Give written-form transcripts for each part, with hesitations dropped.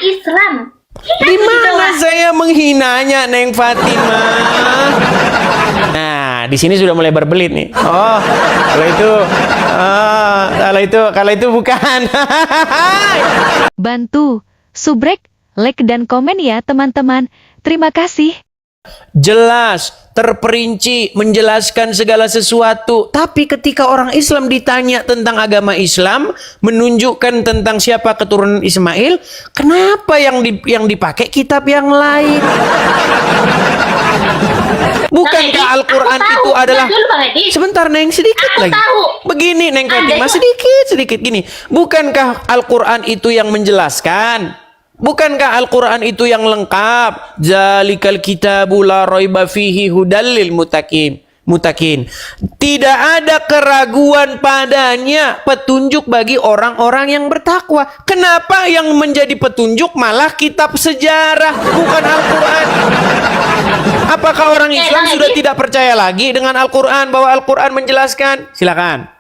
Islam. Di mana saya menghinanya, Neng Fatima? Nah, di sini sudah mulai berbelit nih. Oh, kalau itu bukan. Bantu, subrek, like dan komen ya teman-teman. Terima kasih. Jelas, terperinci, menjelaskan segala sesuatu. Tapi ketika orang Islam ditanya tentang agama Islam, menunjukkan tentang siapa keturunan Ismail, kenapa yang dipakai kitab yang lain? Bukankah Al-Quran itu adalah... Sebentar, Neng, sedikit lagi. Begini, Neng Fatimah, sedikit gini. Bukankah Al-Quran itu yang menjelaskan? Bukankah Al-Quran itu yang lengkap? Zalikal kitabu la raiba fihi hudal lil mutakin. Tidak ada keraguan padanya, petunjuk bagi orang-orang yang bertakwa. Kenapa yang menjadi petunjuk malah kitab sejarah, bukan Al-Quran? Apakah orang Islam sudah tidak percaya lagi dengan Al-Quran, bahwa Al-Quran menjelaskan? Silakan.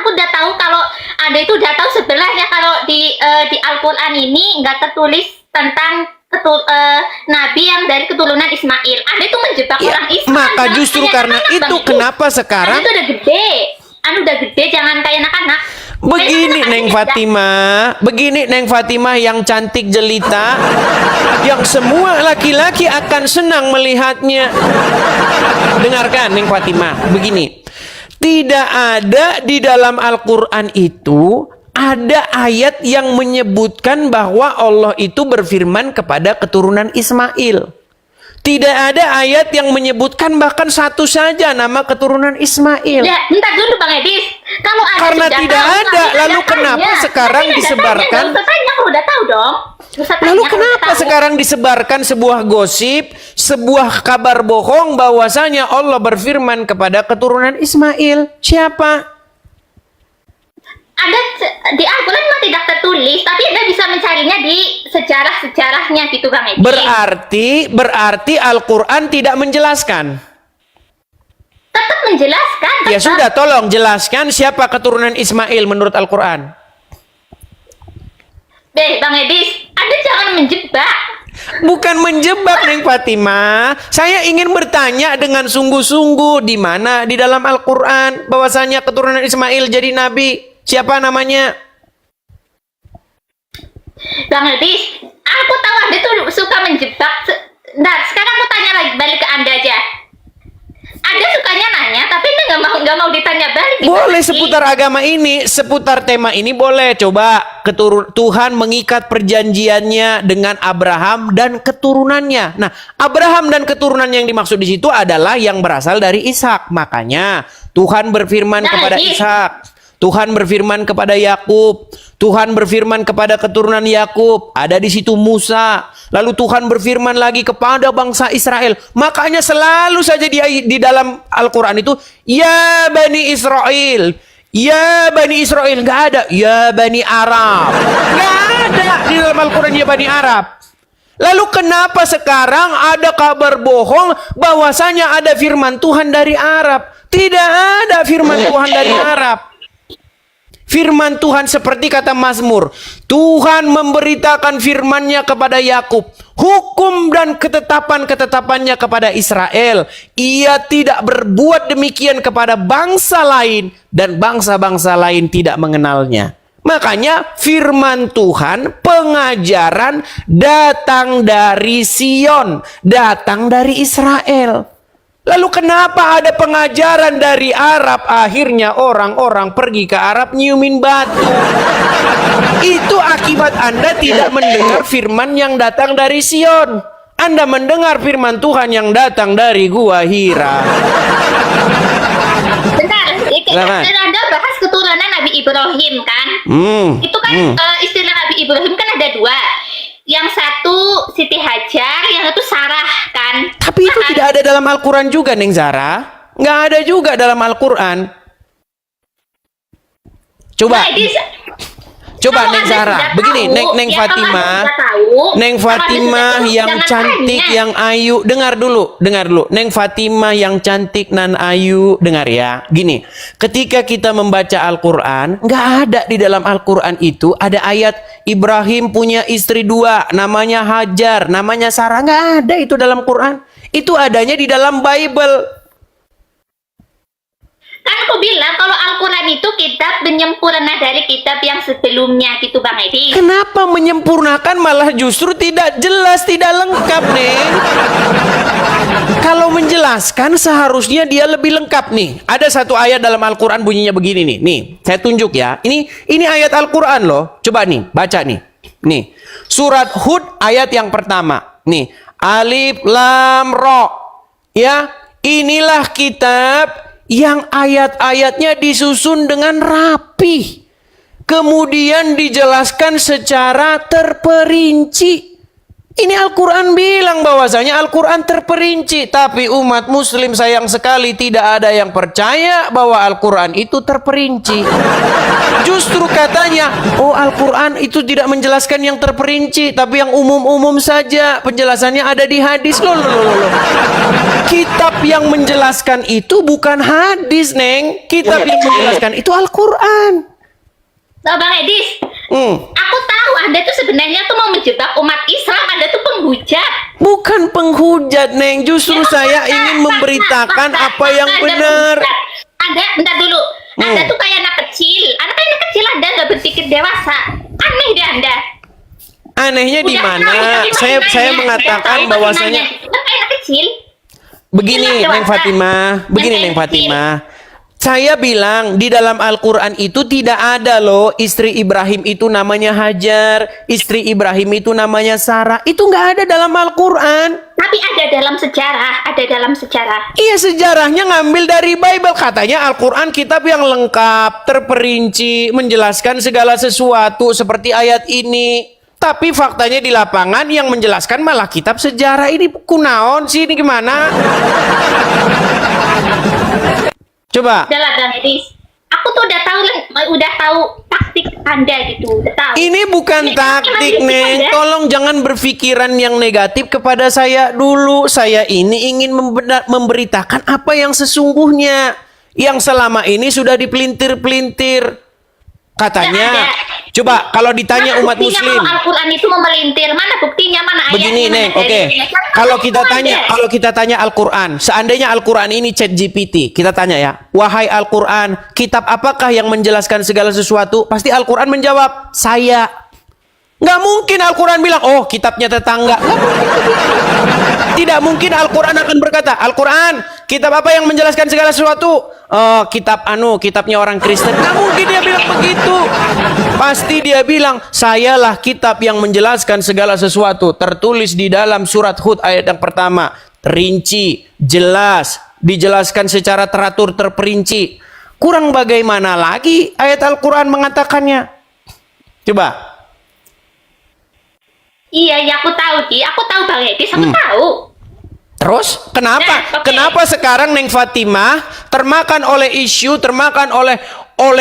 Aku udah tahu kalau Anda itu udah tahu sebenarnya kalau di Al-Quran ini nggak tertulis tentang nabi yang dari keturunan Ismail. Anda itu menjebak orang Islam. Maka justru karena itu kenapa sekarang Anda udah gede, jangan kayak anak-anak. Begini Neng Fatimah yang cantik jelita, yang semua laki-laki akan senang melihatnya. Dengarkan Neng Fatimah, begini. Tidak ada di dalam Al-Quran itu ada ayat yang menyebutkan bahwa Allah itu berfirman kepada keturunan Ismail. Tidak ada ayat yang menyebutkan bahkan satu saja nama keturunan Ismail. Ya, bentar dulu Bang Edis. Kalau ada karena tidak ada, lalu kenapa sekarang disebarkan? Udah tahu dong. Lalu kenapa sekarang disebarkan sebuah gosip, sebuah kabar bohong bahwasanya Allah berfirman kepada keturunan Ismail? Siapa? Ada di Al-Quran memang tidak tertulis, tapi Anda bisa mencarinya di sejarah-sejarahnya gitu Bang Edi. Berarti Al-Quran tidak menjelaskan. Tetap menjelaskan. Ya sudah, tolong jelaskan siapa keturunan Ismail menurut Al-Quran. Bang Edis, Anda jangan menjebak. Bukan menjebak, Neng Fatimah. Saya ingin bertanya dengan sungguh-sungguh, di mana di dalam Al-Quran bahwasanya keturunan Ismail jadi nabi. Siapa namanya? Bang Edis, aku tahu Anda tuh suka menjebak. Nah, sekarang aku tanya lagi, balik ke Anda aja. Anda sukanya nanya, tapi Anda nggak mau ditanya balik. Boleh seputar agama ini, seputar tema ini boleh. Coba Tuhan mengikat perjanjiannya dengan Abraham dan keturunannya. Nah, Abraham dan keturunan yang dimaksud di situ adalah yang berasal dari Ishak. Makanya Tuhan berfirman kepada Ishak. Tuhan berfirman kepada Yakub, Tuhan berfirman kepada keturunan Yakub, ada di situ Musa. Lalu Tuhan berfirman lagi kepada bangsa Israel. Makanya selalu saja di dalam Al-Quran itu, ya Bani Israel, ya Bani Israel, nggak ada, ya Bani Arab, nggak ada di dalam Al-Quran ya Bani Arab. Lalu kenapa sekarang ada kabar bohong bahwasanya ada firman Tuhan dari Arab? Tidak ada firman Tuhan dari Arab. Firman Tuhan seperti kata Mazmur, Tuhan memberitakan firman-Nya kepada Yakub, hukum dan ketetapan-ketetapannya kepada Israel. Ia tidak berbuat demikian kepada bangsa lain, dan bangsa-bangsa lain tidak mengenalnya. Makanya firman Tuhan, pengajaran datang dari Sion, datang dari Israel. Lalu kenapa ada pengajaran dari Arab? Akhirnya orang-orang pergi ke Arab nyiumin batu. Itu akibat Anda tidak mendengar firman yang datang dari Sion. Anda mendengar firman Tuhan yang datang dari Gua Hira. Bentar, Anda bahas keturunan Nabi Ibrahim kan? Itu kan istilah Nabi Ibrahim kan ada dua. Yang satu Siti Hajar, yang satu Sarah kan. Tapi itu tidak ada dalam Al-Quran juga, Neng Zara. Nggak ada juga dalam Al-Quran. Coba. Coba Kalau Neng Anda Zahra, sudah begini, tahu, Neng ya, kalau Fatima, Anda sudah tahu, Neng kalau Anda Fatima sudah tahu, yang jangan cantik, tanya. yang ayu, dengar dulu. Neng Fatima yang cantik nan ayu, dengar ya. Gini, ketika kita membaca Al-Quran, nggak ada di dalam Al-Quran itu ada ayat Ibrahim punya istri dua, namanya Hajar, namanya Sarah, nggak ada itu dalam Quran. Itu adanya di dalam Bible. Kan aku bilang kalau Al-Quran itu kitab penyempurna dari kitab yang sebelumnya gitu Bang Edi. Kenapa menyempurnakan malah justru tidak jelas, tidak lengkap, Neng? Kalau menjelaskan seharusnya dia lebih lengkap nih. Ada satu ayat dalam Al-Quran bunyinya begini nih. Nih, saya tunjuk ya. Ini ayat Al-Quran loh. Coba nih, baca nih. Nih, surat Hud ayat yang pertama. Nih, Alif Lam Ra. Ya, inilah kitab yang ayat-ayatnya disusun dengan rapi. Kemudian dijelaskan secara terperinci. Ini Al-Quran bilang bahwasanya Al-Quran terperinci. Tapi umat muslim sayang sekali tidak ada yang percaya bahwa Al-Quran itu terperinci. Justru katanya, oh Al-Quran itu tidak menjelaskan yang terperinci, tapi yang umum-umum saja. Penjelasannya ada di hadis. Loh. Kitab yang menjelaskan itu bukan hadis, Neng. Kitab yang menjelaskan itu Al-Quran. Loh Bang Edi, aku tahu Anda tuh sebenarnya tuh mau menjebak umat Islam, Anda tuh penghujat. Bukan penghujat, Neng. Justru saya ingin memberitakan apa yang benar. Anda, bentar dulu. Anda tuh kayak anak kecil. Anak kecil Anda nggak berpikir dewasa. Aneh deh Anda. Anehnya di Udah tahu mana? tapi masih Saya nanya. mengatakan Udah tahu bahwasanya masih nanya. Kan kayak anak kecil. begini, Jelas Neng dewasa. Fatimah. Begini, Yang Neng kecil. Fatimah. Saya bilang di dalam Al-Quran itu tidak ada loh istri Ibrahim itu namanya Hajar, istri Ibrahim itu namanya Sarah. Itu nggak ada dalam Al-Quran. Tapi ada dalam sejarah, ada dalam sejarah. Iya, sejarahnya ngambil dari Bible. Katanya Al-Quran kitab yang lengkap, terperinci, menjelaskan segala sesuatu seperti ayat ini. Tapi faktanya di lapangan yang menjelaskan malah kitab sejarah. Ini kunaon sih, ini gimana? Coba. Udah lah Bang Edi. Aku tuh udah tahu taktik Anda gitu, udah tahu. Ini bukan Ini taktik, emang Neng. Anda. Tolong jangan berpikiran yang negatif kepada saya dulu. Saya ini ingin memberitakan apa yang sesungguhnya. Yang selama ini sudah dipelintir-pelintir. Katanya, Nggak coba kalau ditanya Mana umat buktinya muslim. kalau Al-Quran itu memelintir? Mana buktinya? Mana ayatnya? Begini, mana Neng, oke. dalilnya? Kan Kalau kamu kita aja. tanya, Al-Quran, seandainya Al-Quran ini ChatGPT, kita tanya ya, wahai Al-Quran, kitab apakah yang menjelaskan segala sesuatu? Pasti Al-Quran menjawab, saya. Nggak mungkin Al-Quran bilang, oh kitabnya tetangga. Nggak mungkin. Tidak mungkin Al-Quran akan berkata, Al-Quran, kitab apa yang menjelaskan segala sesuatu? Oh, kitabnya orang Kristen. Nggak mungkin dia bilang begitu. Pasti dia bilang, sayalah kitab yang menjelaskan segala sesuatu. Tertulis di dalam surat Hud ayat yang pertama. Rinci, jelas, dijelaskan secara teratur, terperinci. Kurang bagaimana lagi ayat Al-Quran mengatakannya? Coba. Iya, ya aku tahu, Di. Aku tahu Bang Edis, aku tahu. Terus kenapa? Nah, oke. Kenapa sekarang Neng Fatimah termakan oleh isu, termakan oleh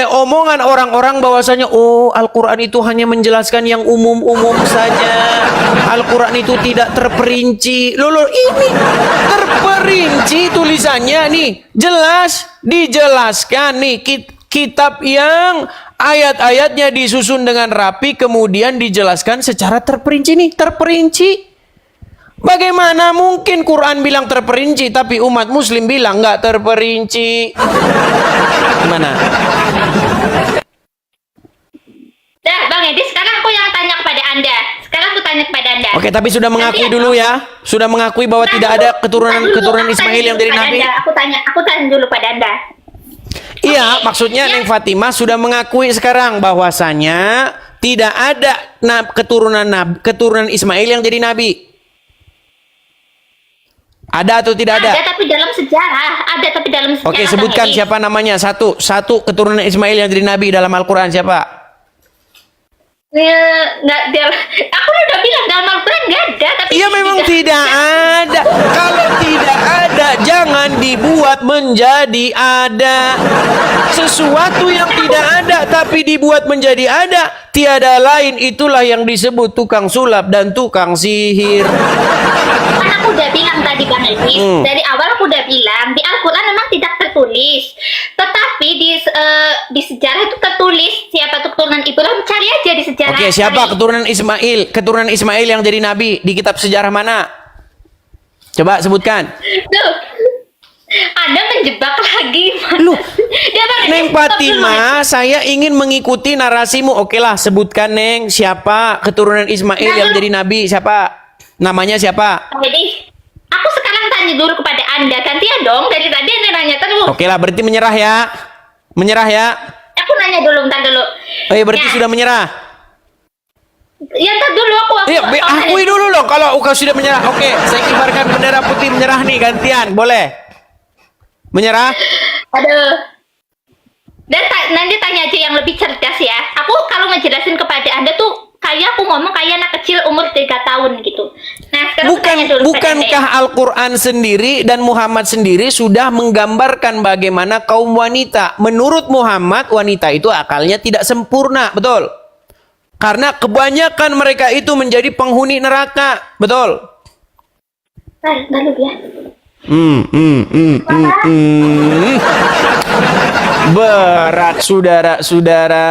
omongan orang-orang bahwasanya oh Al-Quran itu hanya menjelaskan yang umum-umum saja. Al-Quran itu tidak terperinci. Loh, ini terperinci tulisannya nih. Jelas dijelaskan nih kitab yang ayat-ayatnya disusun dengan rapi kemudian dijelaskan secara terperinci nih, terperinci. Bagaimana mungkin Quran bilang terperinci tapi umat muslim bilang nggak terperinci? Gimana? Dah, Bang Edis, sekarang aku yang tanya kepada Anda. Sekarang aku tanya kepada Anda. Oke, tapi sudah mengakui Nanti dulu ya. Sudah mengakui bahwa Nah, tidak dulu, ada bentar dulu, keturunan aku Ismail tanya yang dulu dari pada Nabi. Anda. Aku tanya dulu pada Anda. Iya, maksudnya Neng Fatimah sudah mengakui sekarang bahwasanya tidak ada keturunan Ismail yang jadi nabi. Ada atau tidak ada? Ada tapi dalam sejarah. Ada tapi dalam sejarah. Oke, Bang sebutkan Edis. siapa namanya. Satu keturunan Ismail yang jadi nabi dalam Al-Quran siapa? Ya, nggak dia. Aku udah bilang dalam Al-Quran nggak ada, tapi Iya memang tidak ada. Kalau tidak ada, jangan dibuat menjadi ada. Sesuatu yang tidak ada tapi dibuat menjadi ada, tiada lain itulah yang disebut tukang sulap dan tukang sihir. Kan aku udah bilang tadi Bang Elvis, dari awal aku udah bilang di Al-Quran memang tidak tertulis, tetapi di sejarah itu tertulis siapa keturunan Ibrahim. Cari aja di sejarah. Oke, siapa Cari. keturunan Ismail? Keturunan Ismail yang jadi nabi di kitab sejarah mana? Coba sebutkan. Tuh, Anda menjebak lagi. Loh, Dia Bang Elvis, Neng stop dulu. Fatima, saya ingin mengikuti narasimu. Oke lah, sebutkan Neng, siapa keturunan Ismail yang jadi nabi? Siapa? Namanya siapa? Jadi, aku sekarang tanya dulu kepada Anda. Gantian dong, dari tadi Anda nanya terus. Oke lah, berarti menyerah ya. Menyerah ya. Aku nanya dulu, bentar dulu. Oh iya, berarti Ya. sudah menyerah. Ya, ntar dulu aku. Iya, akui dulu dong kalau kau sudah menyerah. Oke, saya kibarkan bendera putih menyerah nih, gantian. Boleh? Menyerah? Aduh. Dan nanti tanya aja yang lebih cerdas ya. Aku kalau ngejelasin kepada Anda tuh kayak aku ngomong kayak anak kecil umur 3 tahun gitu. Nah, sekarang aku tanya dulu kepada Anda Bukankah ya. Al-Quran sendiri dan Muhammad sendiri sudah menggambarkan bagaimana kaum wanita? Menurut Muhammad, wanita itu akalnya tidak sempurna, betul? Karena kebanyakan mereka itu menjadi penghuni neraka, betul? Ntar dulu ya. Berat saudara-saudara.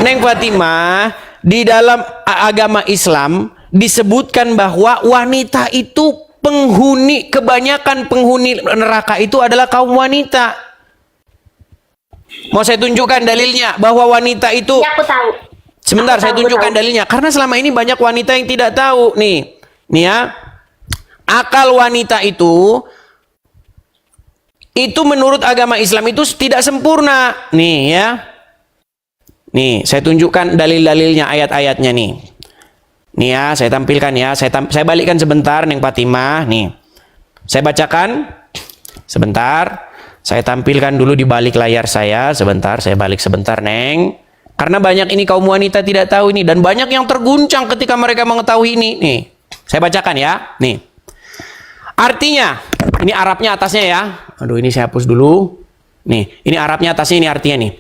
Neng Fatimah, di dalam agama Islam disebutkan bahwa wanita itu kebanyakan penghuni neraka itu adalah kaum wanita. Mau saya tunjukkan dalilnya bahwa wanita itu. Ya, aku tahu. Sebentar, Aku saya tahu, tunjukkan tahu. dalilnya. Karena selama ini banyak wanita yang tidak tahu. Nih ya. Akal wanita itu menurut agama Islam itu tidak sempurna. Nih ya. Nih, saya tunjukkan dalil-dalilnya, ayat-ayatnya nih. Nih ya, saya tampilkan ya. Saya balikkan sebentar, Neng Fatimah. Nih. Saya bacakan. Sebentar. Saya tampilkan dulu di balik layar saya. Sebentar, saya balik sebentar, Neng. Karena banyak ini kaum wanita tidak tahu ini. Dan banyak yang terguncang ketika mereka mengetahui ini. Nih, saya bacakan ya. Nih. Artinya, ini Arabnya atasnya ya. Aduh, ini saya hapus dulu. Nih, ini Arabnya atasnya, ini artinya nih.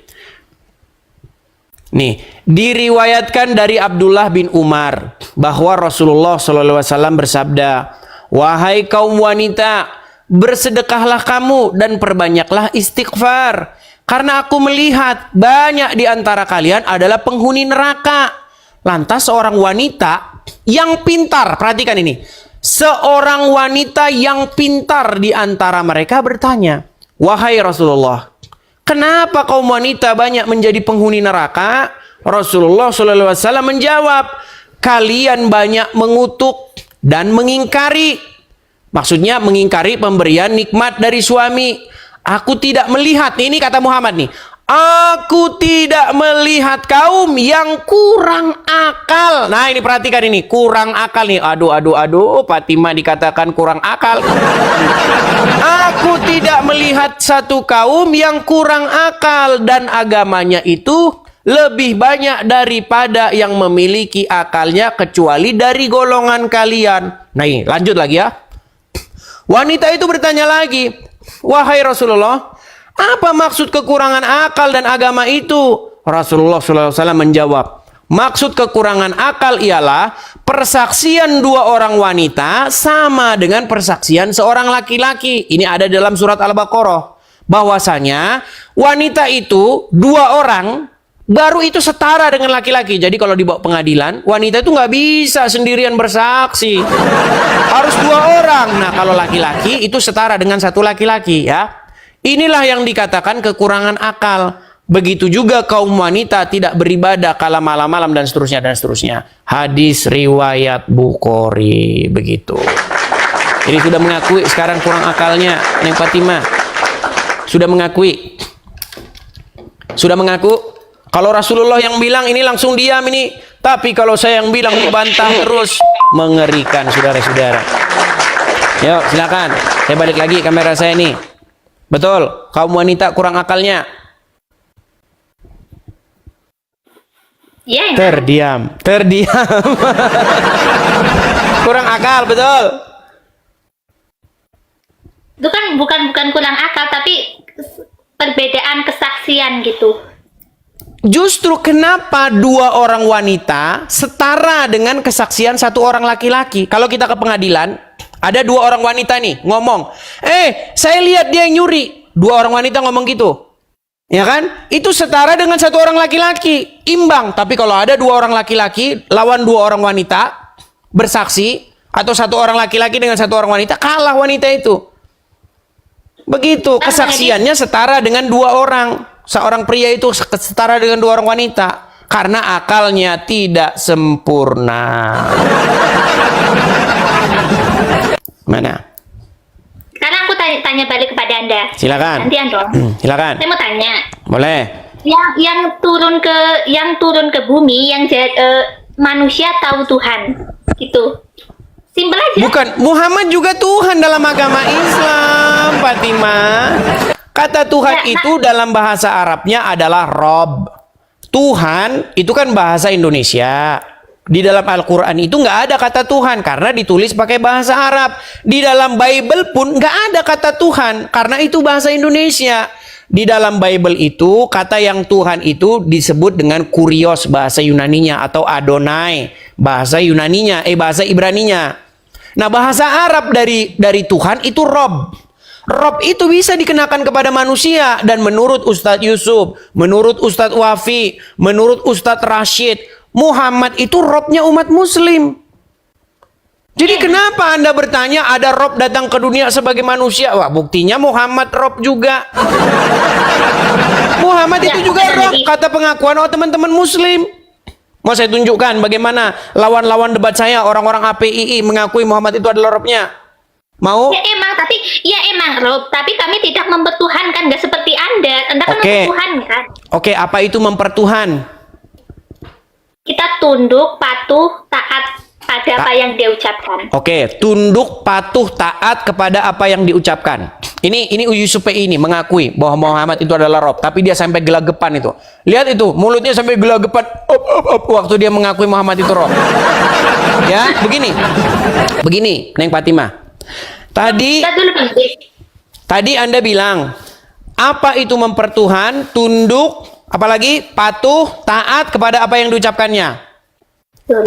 Nih, diriwayatkan dari Abdullah bin Umar bahwa Rasulullah SAW bersabda, "Wahai kaum wanita, bersedekahlah kamu dan perbanyaklah istighfar, karena aku melihat banyak di antara kalian adalah penghuni neraka." Lantas seorang wanita yang pintar, perhatikan ini, seorang wanita yang pintar di antara mereka bertanya, "Wahai Rasulullah, kenapa kaum wanita banyak menjadi penghuni neraka?" Rasulullah SAW menjawab, "Kalian banyak mengutuk dan mengingkari." Maksudnya mengingkari pemberian nikmat dari suami. Aku tidak melihat, ini kata Muhammad nih, aku tidak melihat kaum yang kurang akal. Nah ini perhatikan ini, kurang akal nih. Aduh, Fatimah dikatakan kurang akal. Aku tidak melihat satu kaum yang kurang akal dan agamanya itu lebih banyak daripada yang memiliki akalnya kecuali dari golongan kalian. Nah ini lanjut lagi ya. Wanita itu bertanya lagi, "Wahai Rasulullah, apa maksud kekurangan akal dan agama itu?" Rasulullah SAW menjawab, "Maksud kekurangan akal ialah persaksian dua orang wanita sama dengan persaksian seorang laki-laki." Ini ada dalam surat Al-Baqarah. Bahwasanya wanita itu dua orang baru itu setara dengan laki-laki. Jadi kalau dibawa pengadilan, wanita itu nggak bisa sendirian bersaksi. Harus dua orang. Nah kalau laki-laki itu setara dengan satu laki-laki ya. Inilah yang dikatakan kekurangan akal. Begitu juga kaum wanita tidak beribadah kala malam-malam dan seterusnya dan seterusnya. Hadis riwayat Bukhari. Begitu. Ini sudah mengakui sekarang kurang akalnya Neng Fatimah. Sudah mengakui. Sudah mengaku. Kalau Rasulullah yang bilang ini langsung diam ini. Tapi kalau saya yang bilang dibantah terus. Mengerikan saudara-saudara. Yuk silakan. Saya balik lagi kamera saya nih. Betul. Kaum wanita kurang akalnya. Iya, emang. Terdiam. Kurang akal, betul. Itu kan bukan kurang akal, tapi perbedaan kesaksian gitu. Justru kenapa dua orang wanita setara dengan kesaksian satu orang laki-laki? Kalau kita ke pengadilan, ada dua orang wanita nih ngomong, saya lihat dia yang nyuri. Dua orang wanita ngomong gitu, ya kan? Itu setara dengan satu orang laki-laki, imbang. Tapi kalau ada dua orang laki-laki lawan dua orang wanita bersaksi, atau satu orang laki-laki dengan satu orang wanita, kalah wanita itu. Begitu, kesaksiannya setara dengan dua orang. Seorang pria itu setara dengan dua orang wanita karena akalnya tidak sempurna. Mana? Sekarang aku tanya balik kepada Anda. Silakan. Gantian dong. Silakan. Saya mau tanya. Boleh. Yang turun ke bumi, manusia tahu Tuhan, gitu. Simpel aja. Bukan, Muhammad juga Tuhan dalam agama Islam, Fatimah. Kata Tuhan itu dalam bahasa Arabnya adalah Rob. Tuhan itu kan bahasa Indonesia. Di dalam Al-Quran itu nggak ada kata Tuhan karena ditulis pakai bahasa Arab. Di dalam Bible pun nggak ada kata Tuhan karena itu bahasa Indonesia. Di dalam Bible itu kata yang Tuhan itu disebut dengan Kurios bahasa Yunaninya, atau Adonai bahasa Yunaninya, bahasa Ibraninya. Nah, bahasa Arab dari Tuhan itu Rob. Rob itu bisa dikenakan kepada manusia, dan menurut Ustadz Yusuf, menurut Ustadz Wafi, menurut Ustadz Rashid, Muhammad itu Robnya umat Muslim. Jadi kenapa Anda bertanya ada Rob datang ke dunia sebagai manusia? Wah, buktinya Muhammad Rob juga. Muhammad itu juga Rob, kata pengakuan teman-teman Muslim. Mau saya tunjukkan bagaimana lawan-lawan debat saya, orang-orang APII mengakui Muhammad itu adalah Robnya. Mau? Ya emang Rob, tapi kami tidak mempertuhankan, nggak seperti Anda. Anda kan mempertuhankan. Oke, apa itu mempertuhan? Kita tunduk, patuh, taat pada apa yang dia ucapkan. Oke, tunduk, patuh, taat kepada apa yang diucapkan. Ini Yusuf ini mengakui bahwa Muhammad itu adalah Rob, tapi dia sampai gelagapan itu. Lihat itu, mulutnya sampai gelagapan waktu dia mengakui Muhammad itu Rob. Ya, begini, Neng Fatimah. Tadi Anda bilang, apa itu mempertuhan, tunduk, apalagi patuh, taat kepada apa yang diucapkannya.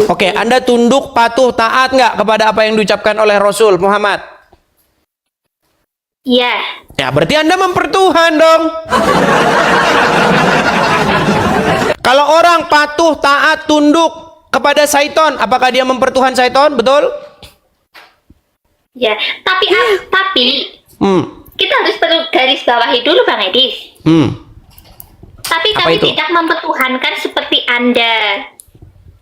Oke, Anda tunduk, patuh, taat nggak kepada apa yang diucapkan oleh Rasul Muhammad? Iya. Ya, berarti Anda mempertuhan dong. Kalau orang patuh, taat, tunduk kepada syaiton, apakah dia mempertuhan syaiton? Betul? Ya, tapi kita harus perlu garis bawahi dulu, Bang Edis. Tapi kami tidak mempertuhankan seperti Anda.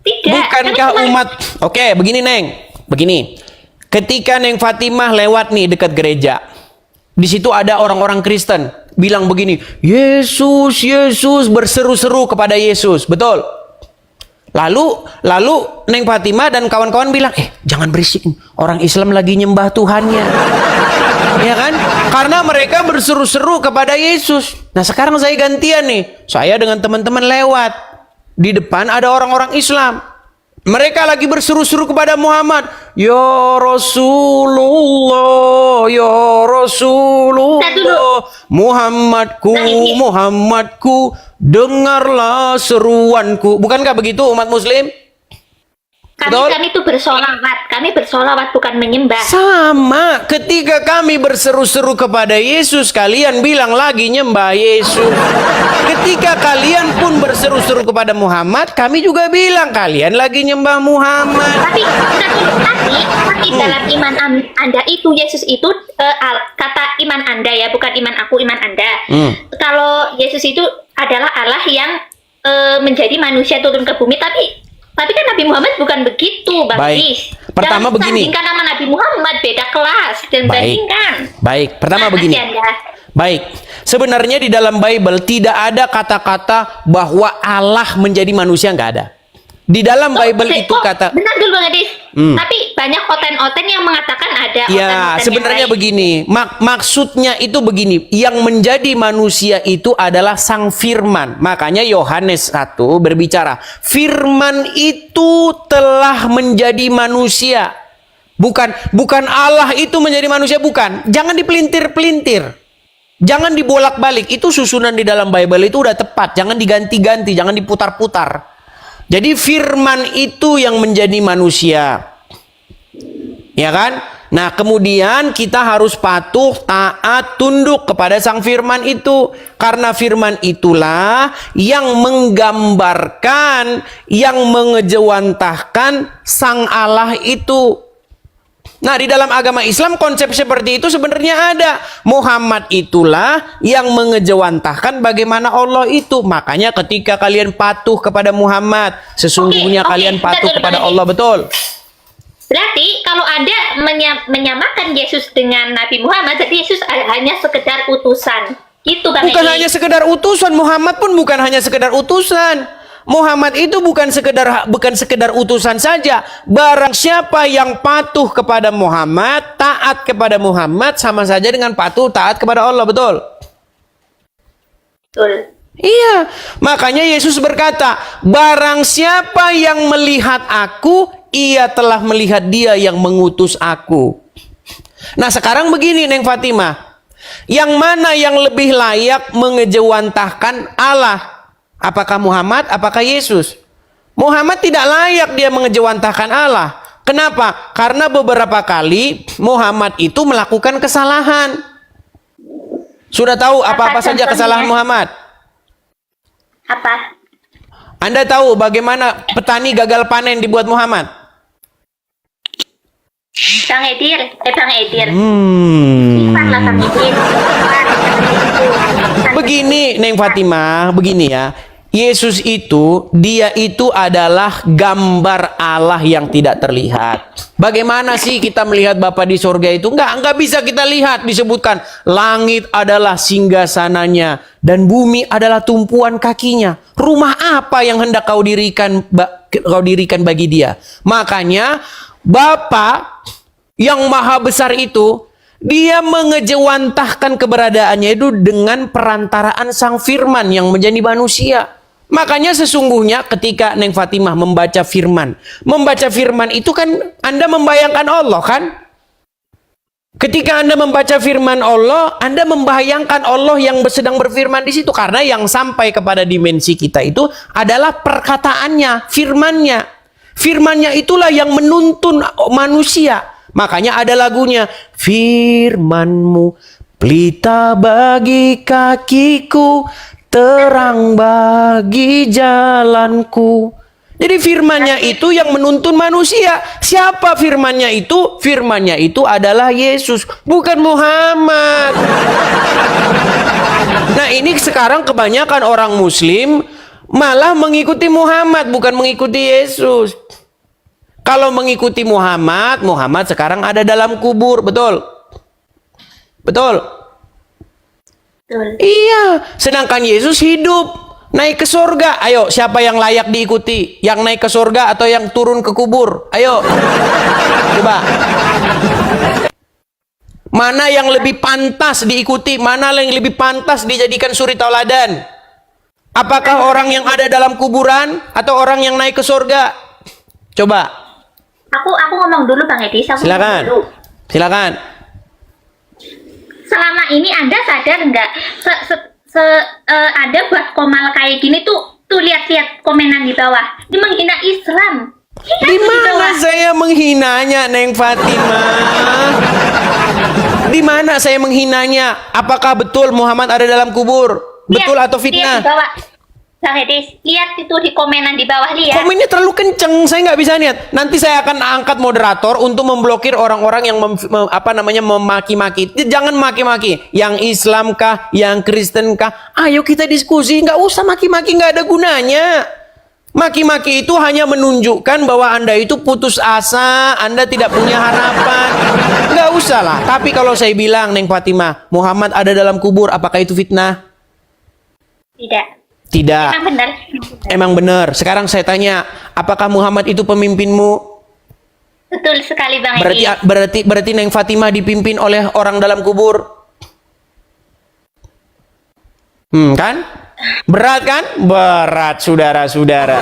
Tidak. Bukankah umat... Oke, begini Neng. Begini. Ketika Neng Fatimah lewat nih dekat gereja, di situ ada orang-orang Kristen bilang begini, Yesus, Yesus, berseru-seru kepada Yesus. Betul? Lalu Neng Fatimah dan kawan-kawan bilang, jangan berisik, orang Islam lagi nyembah Tuhannya. Ya kan? Karena mereka berseru-seru kepada Yesus. Nah, sekarang saya gantian nih. Saya dengan teman-teman lewat. Di depan ada orang-orang Islam. Mereka lagi berseru-seru kepada Muhammad. Ya Rasulullah, ya Rasulullah, Muhammadku, dengarlah seruanku. Bukankah begitu umat Muslim? Kami itu bersolawat bukan menyembah. Sama, ketika kami berseru-seru kepada Yesus, kalian bilang lagi nyembah Yesus. Ketika kalian pun berseru-seru kepada Muhammad, kami juga bilang kalian lagi nyembah Muhammad. Tapi dalam iman Anda itu, Yesus itu kata iman Anda ya, bukan iman aku, iman Anda. Kalau Yesus itu adalah Allah yang menjadi manusia turun ke bumi, tapi kan Nabi Muhammad bukan begitu, Bang Is. Pertama begini. Bandingkan sama Nabi Muhammad, beda kelas. Dan bandingkan. Pertama begini. Baik, sebenarnya di dalam Bible tidak ada kata-kata bahwa Allah menjadi manusia, nggak ada. Di dalam Bible itu kata... Benar dulu, Bang Edis. Tapi banyak oten-oten yang mengatakan ada Ya, oten-oten sebenarnya yang lain. begini. Maksudnya itu begini. Yang menjadi manusia itu adalah Sang Firman. Makanya Yohanes 1 berbicara, Firman itu telah menjadi manusia. Bukan Allah itu menjadi manusia, bukan. Jangan dipelintir-pelintir. Jangan dibolak-balik. Itu susunan di dalam Bible itu udah tepat. Jangan diganti-ganti, jangan diputar-putar. Jadi firman itu yang menjadi manusia. Ya kan? Nah, kemudian kita harus patuh, taat, tunduk kepada sang firman itu. Karena firman itulah yang menggambarkan, yang mengejawantahkan sang Allah itu. Nah, di dalam agama Islam konsep seperti itu sebenarnya ada. Muhammad itulah yang mengejawantahkan bagaimana Allah itu. Makanya ketika kalian patuh kepada Muhammad, sesungguhnya kalian patuh kepada Allah, betul. Berarti kalau Anda menyamakan Yesus dengan Nabi Muhammad, jadi Yesus hanya sekedar utusan. Itu Bang Bukan Edi. hanya sekedar utusan, Muhammad pun bukan hanya sekedar utusan. Muhammad itu bukan sekedar utusan saja. Barang siapa yang patuh kepada Muhammad, taat kepada Muhammad, sama saja dengan patuh taat kepada Allah, betul? Betul. Iya, makanya Yesus berkata, barang siapa yang melihat aku, ia telah melihat dia yang mengutus aku. Nah, sekarang begini Neng Fatimah, yang mana yang lebih layak mengejawantahkan Allah? Apakah Muhammad, apakah Yesus? Muhammad tidak layak dia mengejawantahkan Allah. Kenapa? Karena beberapa kali Muhammad itu melakukan kesalahan. Sudah tahu apa-apa saja kesalahan Muhammad? Apa? Anda tahu bagaimana petani gagal panen dibuat Muhammad? Bang Edir. Hmm. Lah Bang Edir. Begini Neng Fatimah, begini ya. Yesus itu, dia itu adalah gambar Allah yang tidak terlihat. Bagaimana sih kita melihat Bapa di sorga itu? Enggak bisa kita lihat. Disebutkan, langit adalah singgasananya dan bumi adalah tumpuan kakinya. Rumah apa yang hendak kau dirikan bagi dia? Makanya, Bapa yang maha besar itu, dia mengejawantahkan keberadaannya itu dengan perantaraan sang firman yang menjadi manusia. Makanya sesungguhnya ketika Neng Fatimah membaca firman itu kan Anda membayangkan Allah kan? Ketika Anda membaca firman Allah, Anda membayangkan Allah yang sedang berfirman di situ. Karena yang sampai kepada dimensi kita itu adalah perkataannya, firmannya. Firmannya itulah yang menuntun manusia. Makanya ada lagunya, firman-Mu pelita bagi kakiku, terang bagi jalanku. Jadi firman-Nya itu yang menuntun manusia. Siapa firman-Nya itu? Firman-Nya itu adalah Yesus, bukan Muhammad. Nah, ini sekarang kebanyakan orang Muslim malah mengikuti Muhammad, bukan mengikuti Yesus. Kalau mengikuti Muhammad sekarang ada dalam kubur, betul? Betul? Betul. Iya, sedangkan Yesus hidup, naik ke surga. Ayo, siapa yang layak diikuti? Yang naik ke surga atau yang turun ke kubur? Ayo, coba. Mana yang lebih pantas diikuti? Mana yang lebih pantas dijadikan suri tauladan? Apakah orang yang ada dalam kuburan atau orang yang naik ke surga? Coba. Aku ngomong dulu Bang Edi. Silakan. Silakan. Selama ini Anda sadar nggak? Ada buat komal kayak gini tuh lihat-lihat komenan di bawah. Dia menghina Islam. Di mana saya menghinanya, Neng Fatimah? Di mana saya menghinanya? Apakah betul Muhammad ada dalam kubur? Betul atau fitnah? Lihat di bawah. Bang Edi, lihat itu di komenan di bawah, lihat. Komennya terlalu kenceng, saya nggak bisa lihat. Nanti saya akan angkat moderator untuk memblokir orang-orang yang memaki-maki. Jangan maki-maki. Yang Islam kah, yang Kristen kah? Ayo kita diskusi, nggak usah maki-maki, nggak ada gunanya. Maki-maki itu hanya menunjukkan bahwa Anda itu putus asa, Anda tidak punya harapan. Nggak usah lah. Tapi kalau saya bilang, Neng Fatimah, Muhammad ada dalam kubur, apakah itu fitnah? Tidak. Tidak. Emang benar. Emang benar. Sekarang saya tanya, apakah Muhammad itu pemimpinmu? Betul sekali Bang Berarti Edis. berarti Neng Fatimah dipimpin oleh orang dalam kubur. Kan? Berat kan? Berat, saudara-saudara.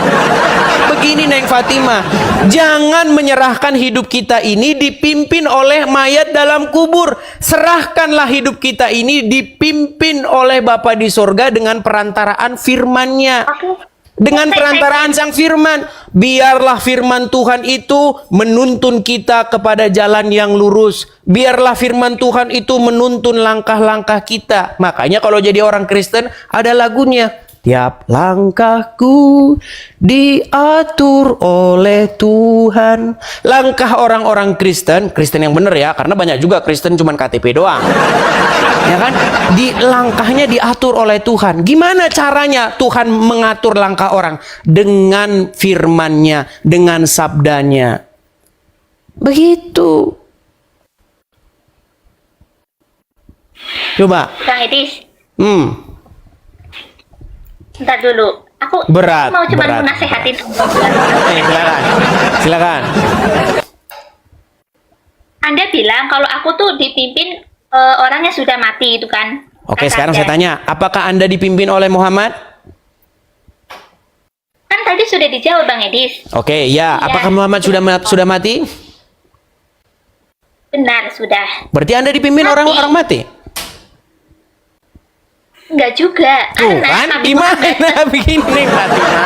Begini Neng Fatimah, jangan menyerahkan hidup kita ini dipimpin oleh mayat dalam kubur. Serahkanlah hidup kita ini dipimpin oleh Bapa di sorga dengan perantaraan firman-Nya. Oke. Dengan perantaraan sang firman, biarlah firman Tuhan itu menuntun kita kepada jalan yang lurus. Biarlah firman Tuhan itu menuntun langkah-langkah kita. Makanya kalau jadi orang Kristen ada lagunya. Tiap langkahku diatur oleh Tuhan. Langkah orang-orang Kristen, Kristen yang benar ya, karena banyak juga Kristen cuman KTP doang. Ya kan? Langkahnya diatur oleh Tuhan. Gimana caranya Tuhan mengatur langkah orang? Dengan firman-Nya, dengan sabdanya. Begitu. Coba. Bang Edis, bentar dulu. Aku Berat, mau cuma berat. nasehatin. Silakan. Silakan. Anda bilang kalau aku tuh dipimpin orang yang sudah mati itu kan. Oke, Kata sekarang Anda. saya tanya, apakah Anda dipimpin oleh Muhammad? Kan tadi sudah dijawab Bang Edis. Oke, ya. Iya. Apakah Muhammad sudah mati? Benar, sudah. Berarti Anda dipimpin Mati. orang-orang mati? Enggak juga. Tuh Karena kan, Nabi gimana Muhammad- begini Neng Fatimah?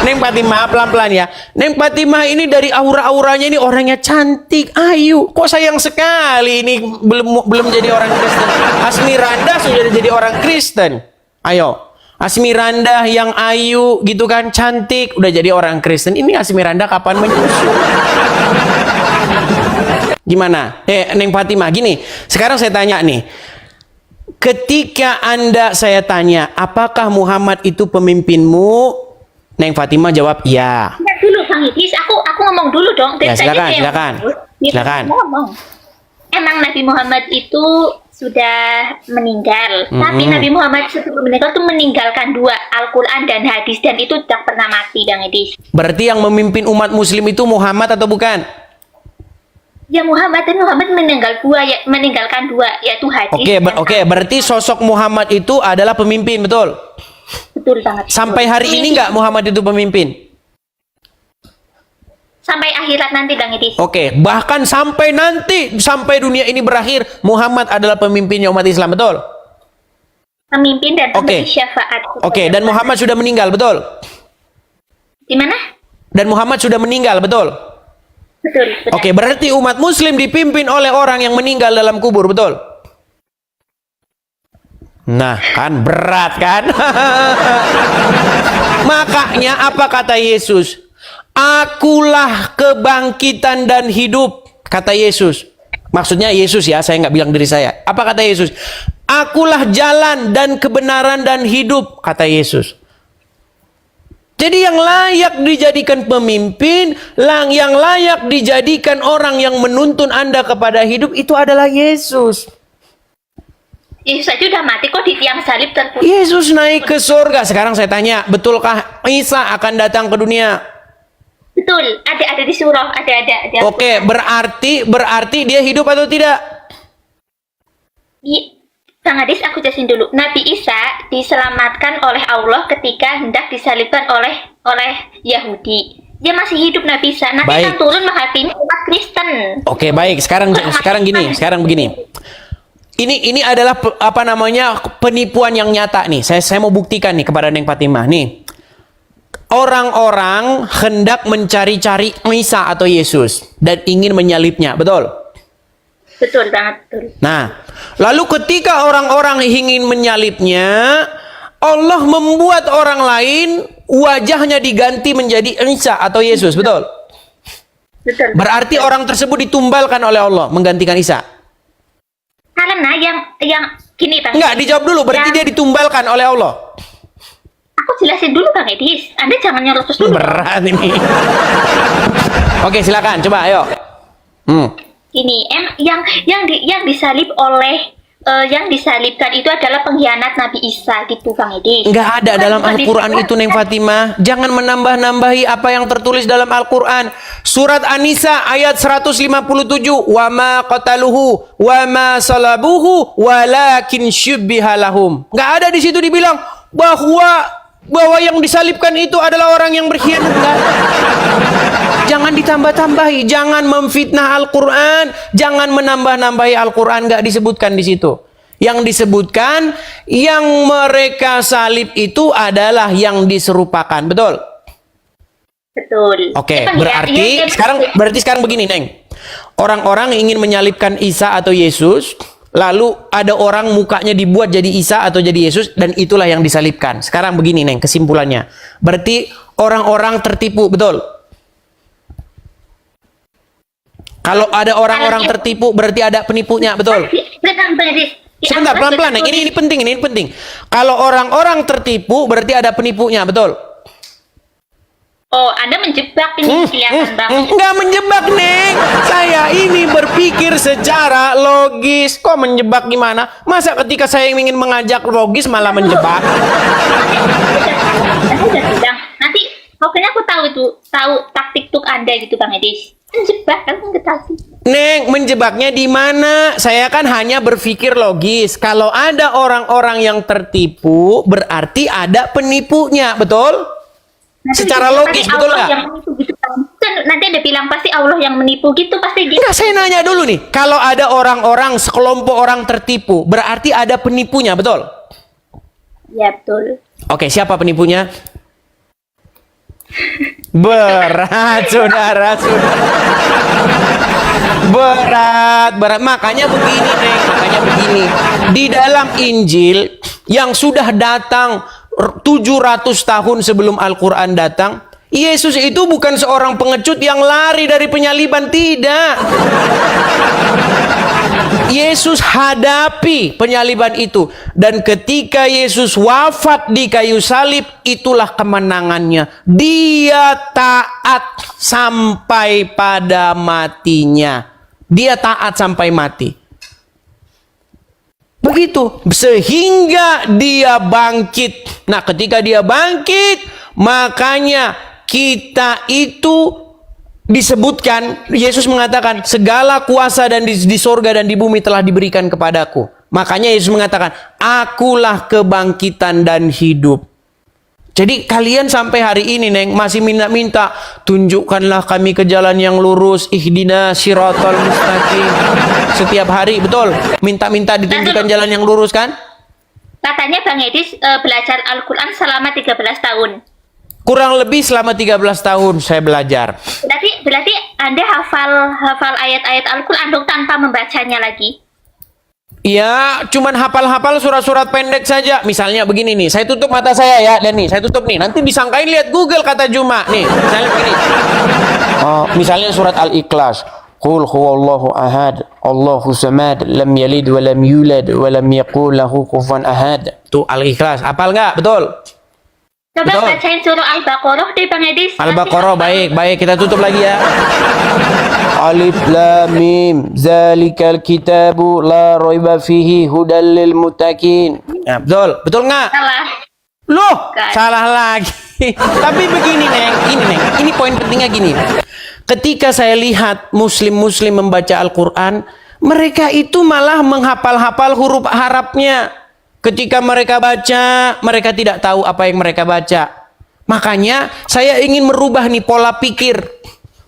Neng Fatimah, pelan-pelan ya. Neng Fatimah ini dari aura-auranya ini orangnya cantik, ayu. Kok sayang sekali ini belum jadi orang Kristen. Asmiranda sudah jadi orang Kristen. Ayo. Asmiranda yang ayu gitu kan, cantik, udah jadi orang Kristen. Ini Asmiranda kapan menyusul? Gimana? Neng Fatimah, gini. Sekarang saya tanya nih. Ketika saya tanya, apakah Muhammad itu pemimpinmu? Neng Fatimah jawab, ya. Bentar dulu Bang Edis, aku ngomong dulu dong. Ya, Dari tadi silakan, dia yang silakan. ngomong. Dia Silakan. ngomong. Emang Nabi Muhammad itu sudah meninggal. Tapi Nabi Muhammad sebelum meninggal itu meninggalkan 2, Al-Quran dan hadis. Dan itu tidak pernah mati Bang Edis. Berarti yang memimpin umat muslim itu Muhammad atau bukan? Ya Muhammad meninggalkan 2, yaitu hadis. Oke, berarti sosok Muhammad itu adalah pemimpin, betul? Betul banget. Sampai hari ini nggak Muhammad itu pemimpin? Sampai akhirat nanti Bang Edis. Oke, bahkan sampai nanti, sampai dunia ini berakhir, Muhammad adalah pemimpinnya umat Islam, betul? Pemimpin dan Oke. pemberi syafaat. Oke, dan Muhammad sudah meninggal, betul? Di mana? Dan Muhammad sudah meninggal, betul? Betul. Benar. Oke, berarti umat muslim dipimpin oleh orang yang meninggal dalam kubur, betul? Nah, kan berat kan? Makanya apa kata Yesus? Akulah kebangkitan dan hidup, kata Yesus. Maksudnya Yesus ya, saya nggak bilang diri saya. Apa kata Yesus? Akulah jalan dan kebenaran dan hidup, kata Yesus. Jadi yang layak dijadikan pemimpin, yang layak dijadikan orang yang menuntun Anda kepada hidup itu adalah Yesus. Yesus saja udah mati kok di tiang salib terputus. Yesus naik ke surga. Sekarang saya tanya, betulkah Isa akan datang ke dunia? Betul, ada di surah, ada. Oke, berarti dia hidup atau tidak? Bang Hadis, aku jelasin dulu. Nabi Isa diselamatkan oleh Allah ketika hendak disalibkan oleh Yahudi. Dia masih hidup Nabi Isa. Nanti Baik. akan turun menghakimi umat Kristen. Oke, baik. Sekarang begini. Ini adalah penipuan yang nyata nih. Saya mau buktikan nih kepada Neng Fatimah nih. Orang-orang hendak mencari-cari Isa atau Yesus dan ingin menyalibnya, betul? Betul banget, betul. Nah, lalu ketika orang-orang ingin menyalibnya, Allah membuat orang lain wajahnya diganti menjadi Isa atau Yesus, betul? Betul. Berarti orang tersebut ditumbalkan oleh Allah menggantikan Isa. Karena yang gini Bang. Enggak, dijawab dulu. Berarti dia ditumbalkan oleh Allah. Aku jelasin dulu Bang Edis. Anda jangan nyerocos dulu. Berat ini. Oke, silakan. Coba, ayo. Ini yang disalib oleh yang disalibkan itu adalah pengkhianat Nabi Isa gitu Bang Edis. Nggak ada Bukan- dalam bukan Al-Quran disebutkan. itu, Neng Fatimah. Jangan menambah-nambahi apa yang tertulis dalam Al-Quran. Surat An-Nisa ayat 157. Wa ma qataluhu wa ma salabuhu walakin syubbiha lahum. Nggak ada di situ dibilang bahwa yang disalibkan itu adalah orang yang berkhianat. Nggak ada. Jangan ditambah-tambahi, jangan memfitnah Al-Quran, jangan menambah-nambahi Al-Quran, nggak disebutkan di situ. Yang disebutkan, yang mereka salib itu adalah yang diserupakan, betul? Betul. Oke, Ya, Bang, ya. berarti Iya, iya, berarti sekarang begini, Neng. Orang-orang ingin menyalibkan Isa atau Yesus, lalu ada orang mukanya dibuat jadi Isa atau jadi Yesus, dan itulah yang disalibkan. Sekarang begini, Neng, kesimpulannya. Berarti orang-orang tertipu, betul? Kalau ada orang-orang tertipu, berarti ada penipunya, betul? Benar, Bang Edis. Sebentar, pelan-pelan, Neng. Ini penting. Kalau orang-orang tertipu, berarti ada penipunya, betul? Oh, Anda menjebak ini kelihatan banget. Nggak menjebak, Neng. Saya ini berpikir secara logis. Kok menjebak gimana? Masa ketika saya ingin mengajak logis malah menjebak? Aku udah bilang. Nanti pokoknya aku tahu taktik tuk Anda gitu Bang Edis. Menjebak, aku nggak tahu sih. Neng, menjebaknya di mana? Saya kan hanya berpikir logis. Kalau ada orang-orang yang tertipu, berarti ada penipunya, betul? Secara logis, Pasti betul Allah nggak? yang menipu gitu kan. Nanti Anda bilang pasti Allah yang menipu gitu, pasti gitu. Enggak, saya nanya dulu nih. Kalau ada orang-orang, sekelompok orang tertipu, berarti ada penipunya, betul? Ya, betul. Oke, siapa penipunya? Berat, saudara. Berat. Makanya begini, Neng. Makanya begini. Di dalam Injil yang sudah datang 700 tahun sebelum Al-Quran datang, Yesus itu bukan seorang pengecut yang lari dari penyaliban, tidak. Yesus hadapi penyaliban itu, dan ketika Yesus wafat di kayu salib, itulah kemenangannya. Dia taat sampai pada matinya. Dia taat sampai mati. Begitu, sehingga dia bangkit. Nah, ketika dia bangkit, makanya kita itu disebutkan, Yesus mengatakan, segala kuasa dan di sorga dan di bumi telah diberikan kepadaku. Makanya Yesus mengatakan, akulah kebangkitan dan hidup. Jadi kalian sampai hari ini, Neng, masih minta-minta, tunjukkanlah kami ke jalan yang lurus, ihdina siratal mustaqim. Setiap hari, betul? Minta-minta ditunjukkan jalan yang lurus, kan? Katanya Bang Edis belajar Al-Quran selama 13 tahun. Kurang lebih selama 13 tahun saya belajar. Berarti Anda hafal ayat-ayat Al-Quran dong tanpa membacanya lagi. Ya, cuman hafal-hafal surat-surat pendek saja. Misalnya begini nih, saya tutup mata saya ya, dan nih, saya tutup nih. Nanti disangkain lihat Google kata Juma. Nih, misalnya begini. Misalnya surat Al-Ikhlas. Qul huwallahu ahad, Allahu samad, lam yalid wa lam yulad wa lam yakul lahu kufuwan ahad. Tuh Al-Ikhlas. Hafal nggak? Betul? Coba Betul. bacain surah Al-Baqarah deh Bang Edis. Al-Baqarah, baik, kita tutup lagi ya. Alif Lam Mim, zalikal kitabu la raiba fihi hudal lil muttaqin. Ya, betul nggak? Salah. Loh, Bukan. salah lagi. Tapi begini, Neng, ini poin pentingnya gini. Ketika saya lihat muslim-muslim membaca Al-Quran, mereka itu malah menghafal-hafal huruf Arabnya. Ketika mereka baca, mereka tidak tahu apa yang mereka baca. Makanya saya ingin merubah nih pola pikir.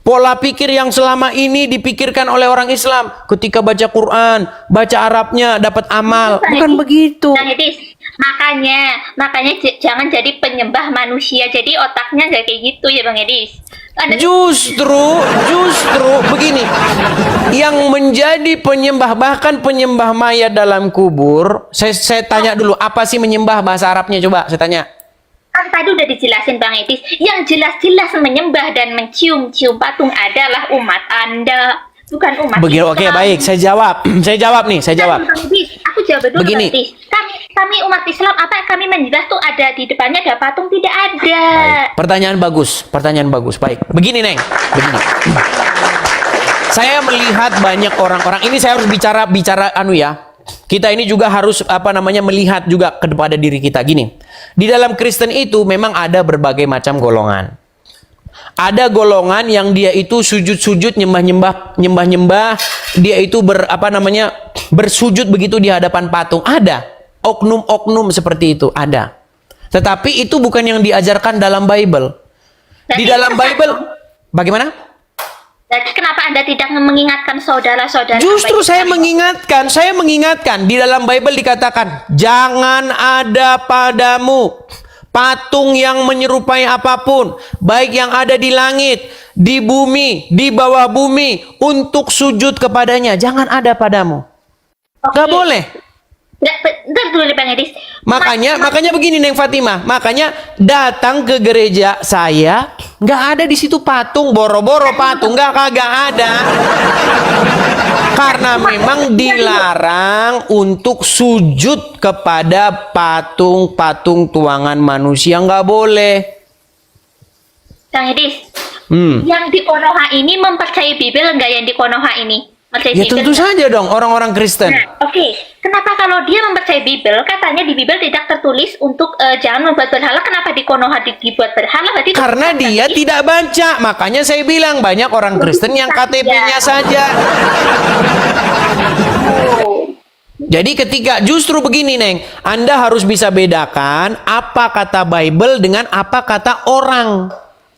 Pola pikir yang selama ini dipikirkan oleh orang Islam. Ketika baca Quran, baca Arabnya dapat amal. Bukan begitu. Bang Edis, makanya jangan jadi penyembah manusia. Jadi otaknya nggak kayak gitu ya Bang Edis. Justru begini, yang menjadi penyembah, bahkan penyembah mayat dalam kubur, saya tanya dulu, apa sih menyembah bahasa Arabnya? Coba saya tanya. Kan tadi udah dijelasin Bang Edis, yang jelas-jelas menyembah dan mencium-cium patung adalah umat Anda, bukan umat Begitu, Islam. oke, baik, saya jawab nih, saya jawab. Bang Edis, aku jawab dulu Begini. Bang Edis. Kami umat Islam, apa kami menjelas tuh ada di depannya ada patung? Tidak ada. Pertanyaan bagus, baik. Begini, Neng, begini. Saya melihat banyak orang-orang, ini saya harus bicara kita ini juga harus melihat juga kepada diri kita gini. Di dalam Kristen itu memang ada berbagai macam golongan. Ada golongan yang dia itu sujud-sujud, nyembah-nyembah, dia itu bersujud begitu di hadapan patung. Ada oknum-oknum seperti itu, ada. Tetapi itu bukan yang diajarkan dalam Bible. Di dalam Bible bagaimana? Jadi kenapa Anda tidak mengingatkan saudara-saudara? Justru saya mengingatkan di dalam Bible dikatakan, jangan ada padamu patung yang menyerupai apapun, baik yang ada di langit, di bumi, di bawah bumi, untuk sujud kepadanya. Jangan ada padamu. Nggak boleh. Bentar dulu nih Bang Edis. Makanya begini Neng Fatimah, makanya datang ke gereja saya nggak ada di situ patung, boro-boro patung, kagak ada. Karena memang dilarang untuk sujud kepada patung-patung tuangan manusia, nggak boleh. Bang Edis, yang di Konoha ini mempercayai Bible enggak yang di Konoha ini? Ya tentu saja dong orang-orang Kristen. Nah, oke. Kenapa kalau dia mempercayai Bible, katanya di Bible tidak tertulis untuk jangan membuat berhala, kenapa di Konoha dibuat berhala? Berarti karena dia tidak baca. Makanya saya bilang banyak orang Kristen yang KTP-nya saja. Jadi ketika justru begini Neng, Anda harus bisa bedakan apa kata Bible dengan apa kata orang.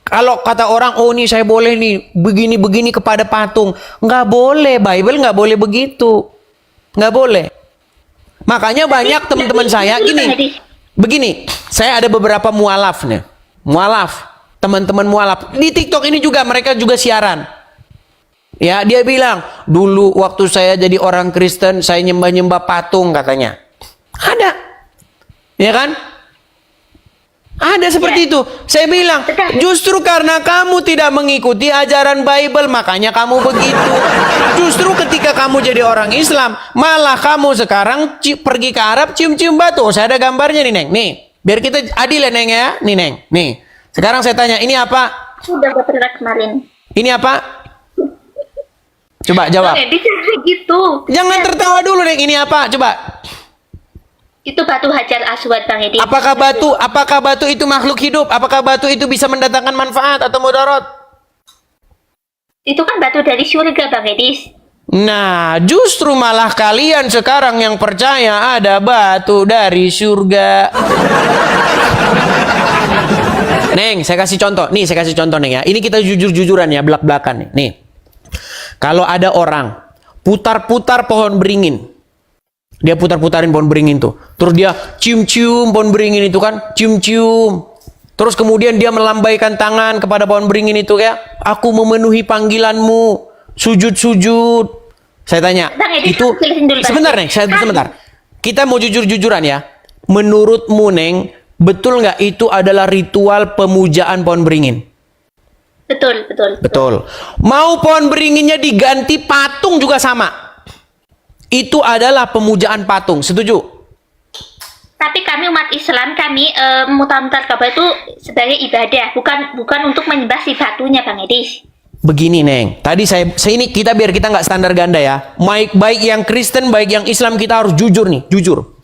Kalau kata orang, oh ini saya boleh nih begini-begini kepada patung. Nggak boleh, Bible nggak boleh begitu. Nggak boleh. Makanya banyak teman-teman saya begini, saya ada beberapa mualaf nih. Mualaf, teman-teman mualaf. Di TikTok ini juga mereka juga siaran. Ya, dia bilang, dulu waktu saya jadi orang Kristen, saya nyembah-nyembah patung katanya. Ada. Ya kan? Ada seperti itu. Saya bilang, justru karena kamu tidak mengikuti ajaran Bible, makanya kamu begitu. Justru ketika kamu jadi orang Islam, malah kamu sekarang pergi ke Arab cium-cium batu. Saya ada gambarnya nih Neng. Nih, biar kita adil ya Neng ya. Nih Neng, nih. Sekarang saya tanya, ini apa? Sudah pernah kemarin. Ini apa? Coba jawab. Oke, bisa gitu. Jangan tertawa dulu Neng, ini apa? Coba. Itu batu Hajar Aswad Bang Edi. Apakah batu itu makhluk hidup? Apakah batu itu bisa mendatangkan manfaat atau mudarat? Itu kan batu dari surga Bang Edi. Nah, justru malah kalian sekarang yang percaya ada batu dari surga. Neng, saya kasih contoh. Nih, saya kasih contoh Neng ya. Ini kita jujur-jujuran ya, belak-belakan nih. Nih. Kalau ada orang putar-putar pohon beringin. Dia putar-putarin pohon beringin tuh. Terus dia cium-cium pohon beringin itu kan. Cium-cium. Terus kemudian dia melambaikan tangan kepada pohon beringin itu ya. Aku memenuhi panggilanmu. Sujud-sujud. Saya tanya. Itu sebentar Neng. Sebentar. Kita mau jujur-jujuran ya. Menurutmu Neng, betul nggak itu adalah ritual pemujaan pohon beringin? Betul. Mau pohon beringinnya diganti patung juga sama. Itu adalah pemujaan patung, setuju? Tapi kami umat Islam, kami mutar-mutar Ka'bah itu sebagai ibadah, bukan untuk menyembah si batunya, Bang Edis. Begini, Neng. Tadi saya ini biar kita nggak standar ganda ya. Baik yang Kristen, baik yang Islam, kita harus jujur nih, jujur.